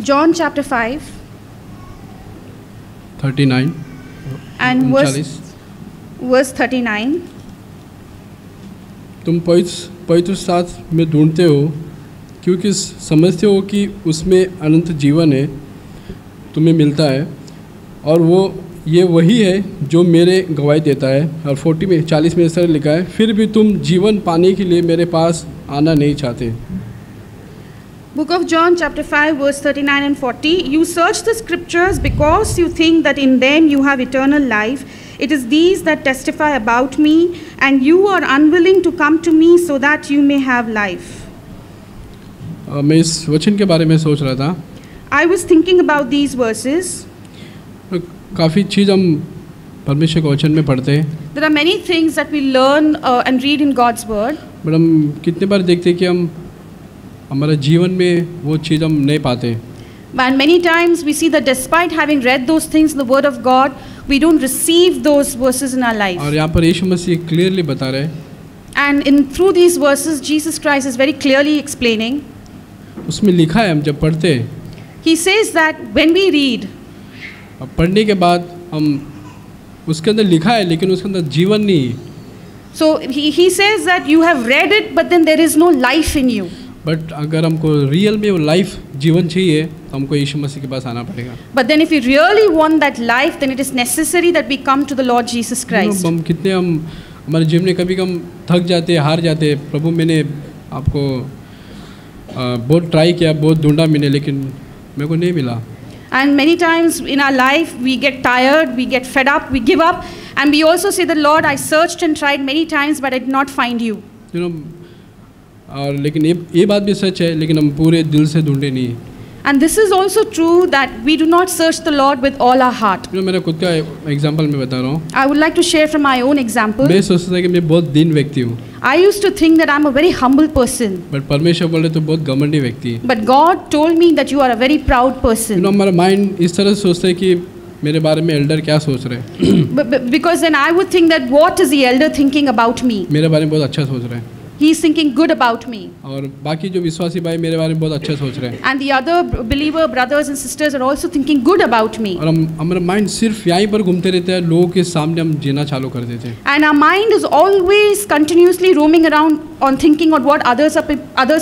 John chapter 5 39 and 39 verse 39. तुम पवित्र शास्त्र में ढूंढते हो क्योंकि समझते हो कि उसमें अनंत जीवन है, तुम्हें मिलता है, और ये वही है जो मेरे गवाही देता है। और 40 में इस तरह लिखा है, फिर भी तुम जीवन पाने के लिए मेरे पास आना नहीं चाहते। Book of John chapter 5 verse 39 and 40. You search the scriptures because you think that in them you have eternal life. It is these that testify about me, and you are unwilling to come to me so that you may have life. मैं इस वचन के बारे में सोच रहा था। I was thinking about these verses. काफ़ी चीज़ हम परमेश्वर के वचन में पढ़ते हैं। There are many things that we learn and read in God's word. But हम कितने बार देखते हैं कि हम हमारे जीवन में वो चीज़ हम नहीं पाते। And many times we see that despite having read those things in the word of God, we don't receive those verses in our life. और यहाँ पर यीशु मसीह क्लियरली बता रहे हैं, And through these verses, Jesus Christ is very clearly explaining. उसमें लिखा है, हम जब पढ़ते हैं, He says that when we read, अब पढ़ने के बाद हम उसके अंदर लिखा है लेकिन उसके अंदर जीवन नहीं है। so he says that you have read it, but then there is no life in you. But अगर हमको रियल में वो लाइफ जीवन चाहिए तो हमको यीशु मसीह के पास आना पड़ेगा। But then if you really want that life, then it is necessary that we come to the Lord Jesus Christ. हम हमारे जीवन में कभी हम थक जाते हैं, हार जाते हैं, प्रभु मैंने आपको बहुत ट्राई किया, बहुत ढूंढा मैंने, लेकिन मेरे को नहीं मिला। And many times in our life we get tired, we get fed up, we give up, and we also say that Lord, I searched and tried many times, but I did not find you. और लेकिन ये बात भी सच है, लेकिन हम पूरे दिल से ढूंढे नहीं। And this is also true that we do not search the Lord with all our heart. मेरा खुद का एग्जांपल मैं बता रहा हूँ। I would like to share from my own example. मैं सोचता था कि मैं बहुत दीन व्यक्ति हूँ। I used to think that I'm a very humble person. But परमेश्वर बोले तो बहुत घमंडी व्यक्ति है। But God told me that you are a very proud person. हमारा माइंड इस तरह से सोचता है कि मेरे बारे में एल्डर क्या सोच रहे हैं। Because then I would think that what is the elder thinking about me? मेरे बारे में बहुत अच्छा सोच रहे हैं। He is thinking good about me. और बाकी जो विश्वासी भाई मेरे बारे में बहुत अच्छा सोच रहे हैं। And the other believer brothers and sisters are also thinking good about me. और हमारा माइंड सिर्फ यहीं पर घूमते रहता है, लोगों के सामने हम जीना चालू कर देते हैं। And our mind is always continuously roaming around on thinking on what others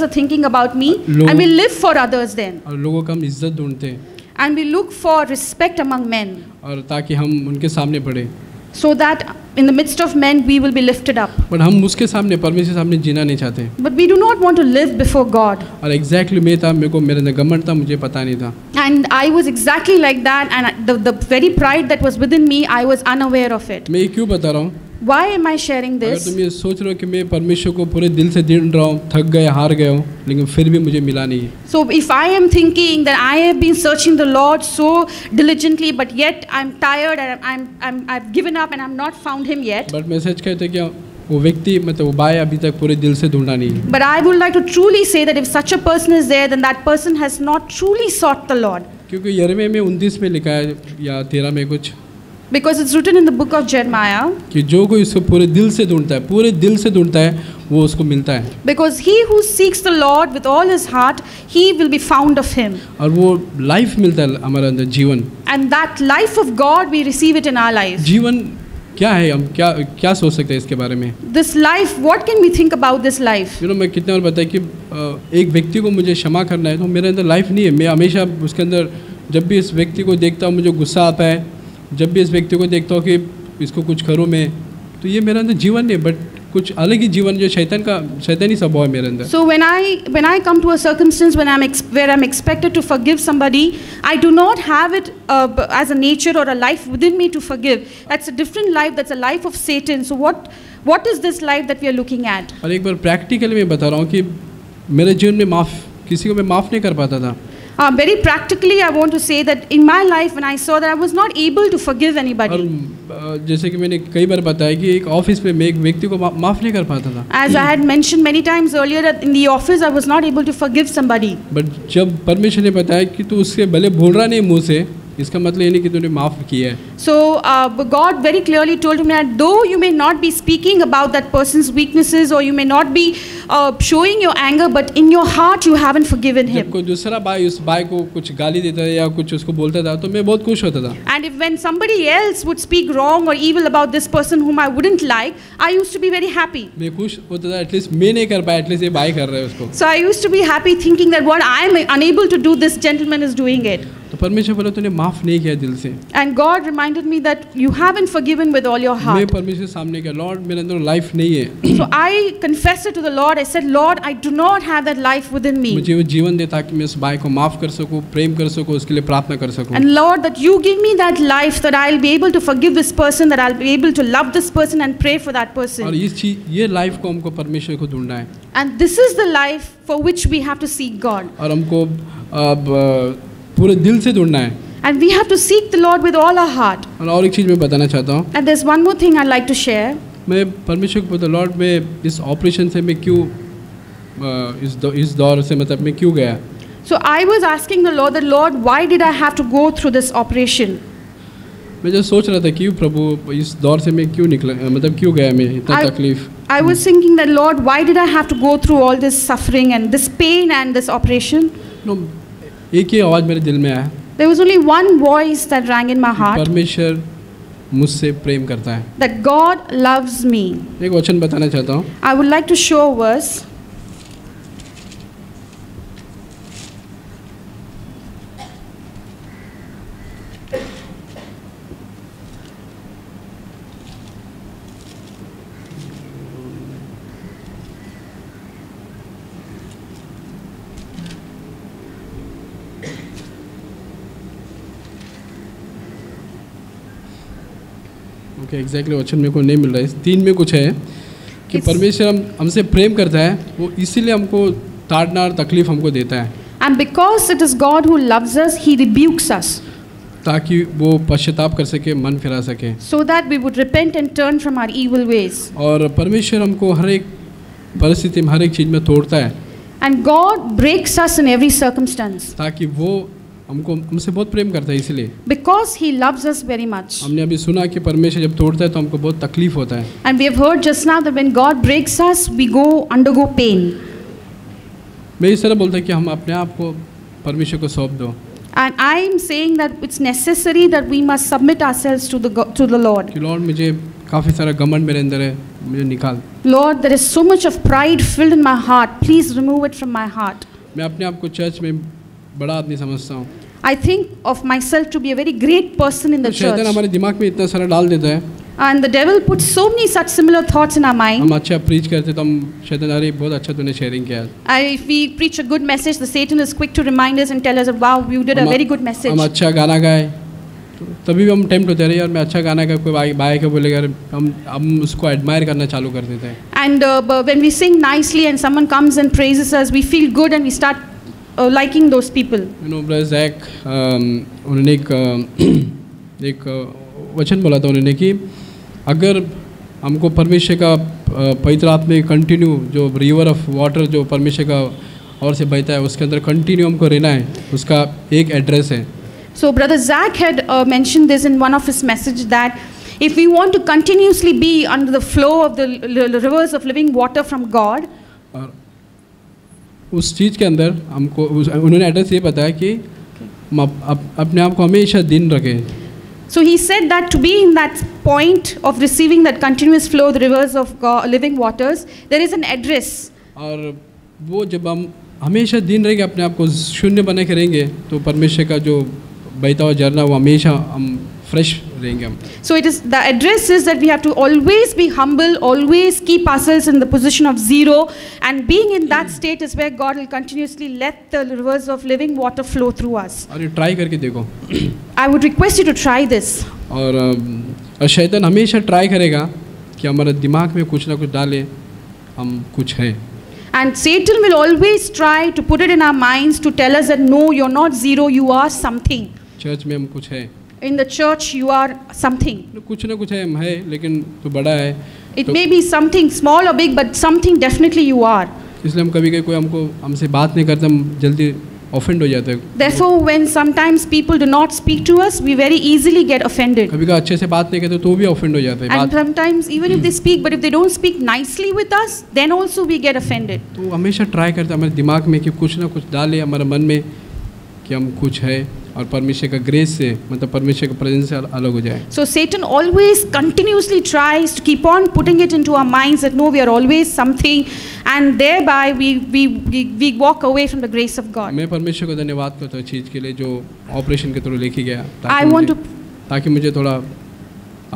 are thinking about me, and we live for others then. और लोगों का हम इज्जत ढूंढते हैं। And we look for respect among men. और ताकि हम उनके सामने बढ़े। So that in the midst of men we will be lifted up. But हम उसके सामने, परमेश्वर के सामने जीना नहीं चाहते। But we do not want to live before God. और एग्जैक्टली मैं था, मेरे अंदर घमंड था, मुझे पता नहीं था। And I was exactly like that, and the very pride that was within me, I was unaware of it. मैं ये क्यों बता रहा हूँ? Why am I sharing अगर this? तुम ये सोच रहे हो कि मैं परमेश्वर को पूरे दिल से ढूंढ रहा हूँ, थक गए, हार गए हूँ, लेकिन फिर भी मुझे मिला नहीं है। So if I am thinking that I have been searching the Lord so diligently, but yet I'm tired and I've given up and I'm not found Him yet. But मैं सच कहते कि वो व्यक्ति, मतलब वो भाई अभी तक पूरे दिल से ढूंढा नहीं है। But I would like to truly say that if such a person is there, then that person has not truly sought the Lord. क्योंकि यिर्मयाह में 29 में लिखा है या 13 में कुछ, Because it's written in the book of Jeremiah. कि जो कोई उसको पूरे दिल से ढूंढता है, पूरे दिल से ढूंढता है, वो उसको मिलता है। Because he who seeks the Lord with all his heart, he will be found of Him. और वो लाइफ मिलता है हमारे अंदर, जीवन। And that life of God, we receive it in our life. जीवन क्या है, हम क्या सोच सकते हैं इसके बारे में? This life, what can we think about this life? मैं कितने बार बताया कि एक व्यक्ति को मुझे क्षमा करना है, तो मेरे अंदर लाइफ नहीं है। मैं हमेशा उसके अंदर, जब भी इस व्यक्ति को देखता हूँ मुझे गुस्सा आता है, जब भी इस व्यक्ति को देखता हूँ कि इसको कुछ करूँ मैं, तो ये मेरे अंदर जीवन नहीं, बट कुछ अलग ही जीवन जो शैतानी स्वभाव है मेरे अंदर। So when I come to a circumstance where I'm expected to forgive somebody, I do not have it as a nature or a life within me to forgive. That's a different life. That's a life of Satan. So what is this life that we are looking at? और एक बार practically मैं बता रहा हूँ कि मेरे जीवन में किसी को मैं माफ़ नहीं कर पाता था। Very practically, I want to say that in my life, when I saw that I was not able to forgive anybody. और जैसे कि मैंने कई बार बताया कि एक ऑफिस में मैं एक व्यक्ति को माफ़ नहीं कर पाता था। As I had mentioned many times earlier, that in the office I was not able to forgive somebody. But जब परमेश्वर ने बताया कि तू उसके भले बोल रहा नहीं मुँह से, इसका मतलब ये नहीं कि तूने माफ़ किया है। So God very clearly told him that though you may not be speaking about that person's weaknesses or you may not be showing your anger, but in your heart you haven't forgiven जब him. कोई दूसरा भाई उस भाई को कुछ गाली देता था या कुछ उसको बोलता था तो मैं बहुत खुश होता था। And if when somebody else would speak wrong or evil about this person whom I wouldn't like, I used to be very happy. मैं खुश होता था, एटलीस्ट मैं नहीं कर पाया, एटलीस्ट ये भाई कर रहा है उसको। So I used to be happy thinking that what I am unable to do, this gentleman is doing it. तो परमेश्वर बोला तूने माफ़ नहीं किया दिल से। And God reminded me that you haven't forgiven with all your मैं heart. परमेश्वर के सामने क्या, लॉर्ड मेरे अंदर लाइफ नहीं है। So I confessed it to the Lord. I said, Lord, I do not have that life within me. मुझे वो जीवन दे ताकि मैं उस भाई को माफ़ कर सकूँ, प्रेम कर सकूँ, उसके लिए प्रार्थना कर सकूँ। And Lord, that you give me that life, that I'll be able to forgive this person, that I'll be able to love this person and pray for that और person. ये लाइफ को हमको परमेश्वर को ढूंढना है। And this is the life for which we have to seek God. और हमको अब पूरे दिल से ढूंढना है। And we have to seek the Lord with all our heart. और एक चीज़ मैं बताना चाहता हूँ। And there's one more thing I'd like to share. मैं परमेश्वर को बोलता, लॉर्ड मैं इस ऑपरेशन से मैं क्यों इस दौर से मतलब मैं क्यों गया। So I was asking the Lord, why did I have to go through this operation? मैं जो सोच रहा था कि प्रभु इस दौर से मैं क्यों निकला, मतलब क्यों गया मैं, इतना तकलीफ। I was thinking that Lord, why did I have to go through all this suffering and this pain and this operation? एक ही आवाज़ मेरे दिल में आया। There was only one voice that rang in my heart. परमेश्वर मुझसे प्रेम करता है। That God loves me. एक वचन बताना चाहता हूँ। I would like to show a verse. Okay, exactly वचन मेरे को नहीं मिल रहा है। 3 में कुछ है कि परमेश्वर हमसे प्रेम करता है, वो इसीलिए हमको ताड़ना और तकलीफ हमको देता है। And because it is God who loves us, He rebukes us. ताकि वो पश्चाताप कर सके, मन फिरा सके। So that we would repent and turn from our evil ways. और परमेश्वर हमको हर एक परिस्थिति में, हर एक चीज़ में तोड़ता है। And God breaks us in every circumstance. ताकि वो हमसे बहुत प्रेम करता है इसलिए। Because He loves us very much. हमने अभी सुना कि परमेश्वर जब तोड़ता है तो हमको बहुत तकलीफ होता है। And we have heard just now that when God breaks us, we undergo pain. मैं इस तरह बोलता कि हम अपने आप को परमेश्वर को सौंप दो। And I am saying that it's necessary that we must submit ourselves to the Lord. कि लॉर्ड मुझे काफ़ी सारा घमंड मेरे अंदर है, मुझे निकाल। Lord, there is so much of pride filled in my heart. Please remove it from my heart. मैं अपने आप को चर्च में बड़ा आदमी समझता हूँ। I think of myself to be a very great person in the church. शैतान हमारे दिमाग में इतना सारा डाल देता है। And the devil puts so many such similar thoughts in our mind. हम अच्छा प्रीच करते तो हम शैतान, अरे बहुत अच्छा तूने शेयरिंग किया। If we preach a good message, the Satan is quick to remind us and tell us, wow, you did a very good message. हम अच्छा गाना गाए तो तभी भी हम टेम्प्ट होते हैं, यार मैं अच्छा गाना गाए, कोई भाई के बोलेगा, हम उसको एडमायर करना चालू कर देते हैं। And when we sing nicely and someone comes and praises us, we feel good and we start liking those people. Brother Jack उन्होंने एक वचन बोला था उन्होंने कि अगर हमको परमेश्वर का पवित्र आत्मा कंटिन्यू जो रिवर ऑफ वाटर जो परमेश्वर का और से बहता है उसके अंदर कंटिन्यू हमको रहना है, उसका एक एड्रेस है। So Brother Zach had mentioned this in one of his messages that if we want to continuously be under the flow of the rivers of living water from God, और उस चीज़ के अंदर हमको उन्होंने एड्रेस ये बताया कि अपने आप को हमेशा दिन रखें। So he said that to be in that point of receiving that continuous flow of the rivers of God, living waters, there is an address. और वो जब हम हमेशा दिन रहेंगे, अपने आप को शून्य बना के रहेंगे, तो परमेश्वर का जो बहता हुआ झरना वो हमेशा हम फ्रेश रहेंगे हम। So it is, the address is that we have to always be humble, always keep ourselves in the position of zero, and being in that state is where God will continuously let the rivers of living water flow through us. और ये try करके देखो। I would request you to try this. और शैतान हमेशा try करेगा कि हमारे दिमाग में कुछ ना कुछ डाले, हम कुछ हैं। And Satan will always try to put it in our minds to tell us that no, you're not zero, you are something. Church में हम कुछ है। In the church, you are something. कुछ ना कुछ है, हम है, लेकिन तो बड़ा है। It may be something small or big, but something definitely you are. इसलिए हम कभी कोई हमसे बात नहीं करते, हम जल्दी ऑफेंड हो जाते हैं। Therefore, when sometimes people do not speak to us, we very easily get offended. कभी कभी अच्छे से बात नहीं करते तो भी ऑफेंड हो जाते हैं। And sometimes even if they speak, but if they don't speak nicely with us, then also we get offended. तो हमेशा ट्राई करते हैं हमारे दिमाग में कि कुछ ना कुछ डाले हमारे मन में कि हम कुछ है और परमेश्वर का ग्रेस से मतलब परमेश्वर के प्रेजेंस से अलग हो जाए। So Satan always continuously tries to keep on putting it into our minds that no, we are always something, and thereby we walk away from the grace of God. मैं परमेश्वर को धन्यवाद करता हूँ चीज़ के लिए जो ऑपरेशन के थ्रू लेके गया ताकि मुझे थोड़ा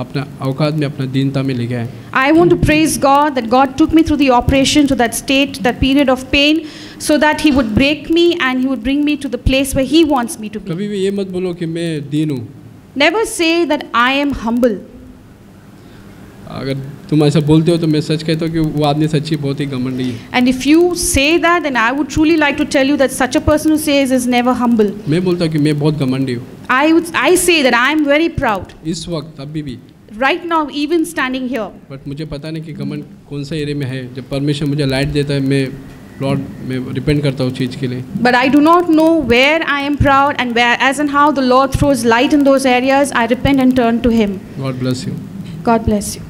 अपना औकात में अपना दीनता में ले गया। I want to praise God that God took me through the operation to that state, that period of pain, so that He would break me and He would bring me to the place where He wants me to be. कभी भी ये मत बोलो कि मैं दीन हूँ। Never say that I am humble. अगर तुम ऐसा बोलते हो तो मैं सच कहता हूँ कि वो आदमी सच्ची बहुत ही घमंडी है। And if you say that, then I would truly like to tell you that such a person who says is never humble. मैं बोलता हूँ कि मैं बहुत घमंडी हूँ। I say that I am very proud. इस वक्त अभी भी Right now, even standing here. But मुझे पता नहीं कि घमंड कौन सा एरिया में है। जब परमेश्वर मुझे लाइट देता है मैं लॉर्ड मैं रिपेंट करता हूँ चीज़ के लिए। But I do not know where I am proud and where, as and how the Lord throws light in those areas, I repent and turn to Him. God bless you. God bless you.